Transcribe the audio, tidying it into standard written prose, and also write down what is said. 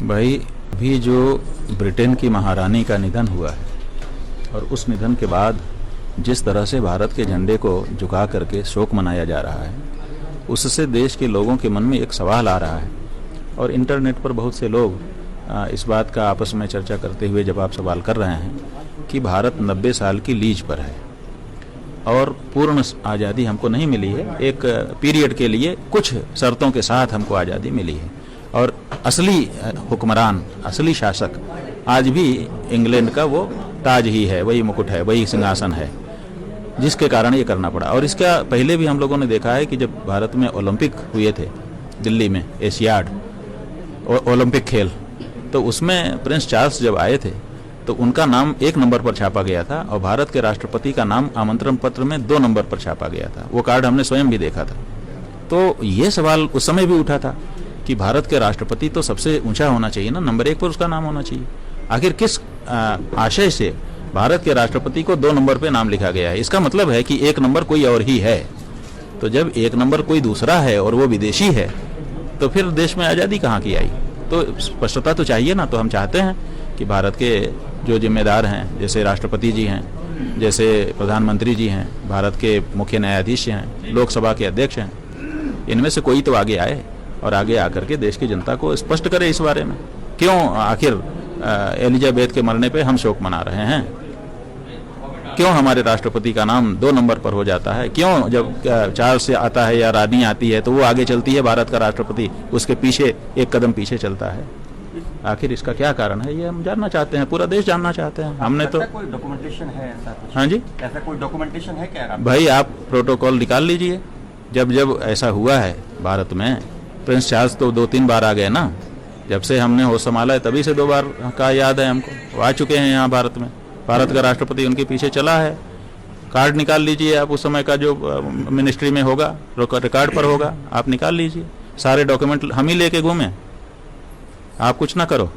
भाई, अभी जो ब्रिटेन की महारानी का निधन हुआ है और उस निधन के बाद जिस तरह से भारत के झंडे को झुका करके शोक मनाया जा रहा है, उससे देश के लोगों के मन में एक सवाल आ रहा है। और इंटरनेट पर बहुत से लोग इस बात का आपस में चर्चा करते हुए जवाब सवाल कर रहे हैं कि भारत 90 साल की लीज पर है और पूर्ण आज़ादी हमको नहीं मिली है, एक पीरियड के लिए कुछ शर्तों के साथ हमको आज़ादी मिली है। और असली हुक्मरान, असली शासक आज भी इंग्लैंड का वो ताज ही है, वही मुकुट है, वही सिंहासन है, जिसके कारण ये करना पड़ा। और इसका पहले भी हम लोगों ने देखा है कि जब भारत में ओलंपिक हुए थे, दिल्ली में एशियाड ओलंपिक खेल, तो उसमें प्रिंस चार्ल्स जब आए थे तो उनका नाम 1 नंबर पर छापा गया था और भारत के राष्ट्रपति का नाम आमंत्रण पत्र में 2 नंबर पर छापा गया था। वो कार्ड हमने स्वयं भी देखा था। तो ये सवाल उस समय भी उठा था कि भारत के राष्ट्रपति तो सबसे ऊंचा होना चाहिए ना, नंबर 1 पर उसका नाम होना चाहिए। आखिर किस आशय से भारत के राष्ट्रपति को 2 नंबर पे नाम लिखा गया है? इसका मतलब है कि 1 नंबर कोई और ही है। तो जब 1 नंबर कोई दूसरा है और वो विदेशी है, तो फिर देश में आज़ादी कहाँ की आई? तो स्पष्टता तो चाहिए ना। तो हम चाहते हैं कि भारत के जो जिम्मेदार हैं, जैसे राष्ट्रपति जी हैं, जैसे प्रधानमंत्री जी हैं, भारत के मुख्य न्यायाधीश हैं, लोकसभा के अध्यक्ष हैं, इनमें से कोई तो आगे आए और आगे आकर के देश की जनता को स्पष्ट करे इस बारे में। क्यों आखिर एलिजाबेथ के मरने पे हम शोक मना रहे हैं? क्यों हमारे राष्ट्रपति का नाम 2 नंबर पर हो जाता है? क्यों जब चार्ल्स से आता है या रानी आती है तो वो आगे चलती है, भारत का राष्ट्रपति उसके पीछे 1 कदम पीछे चलता है? आखिर इसका क्या कारण है, ये हम जानना चाहते हैं, पूरा देश जानना चाहते हैं। हमने तो कोई डॉक्यूमेंटेशन है ऐसा कुछ? हाँ जी, ऐसा कोई डॉक्यूमेंटेशन है क्या? भाई आप प्रोटोकॉल निकाल लीजिए। जब जब ऐसा हुआ है भारत में, प्रिंस चार्ल्स तो 2-3 बार आ गए ना। जब से हमने होश संभाला है तभी से 2 बार का याद है हमको, वो आ चुके हैं यहाँ भारत में। भारत का राष्ट्रपति उनके पीछे चला है। कार्ड निकाल लीजिए आप, उस समय का जो मिनिस्ट्री में होगा, रिकॉर्ड पर होगा, आप निकाल लीजिए। सारे डॉक्यूमेंट हम ही लेके घूमे, आप कुछ ना करो।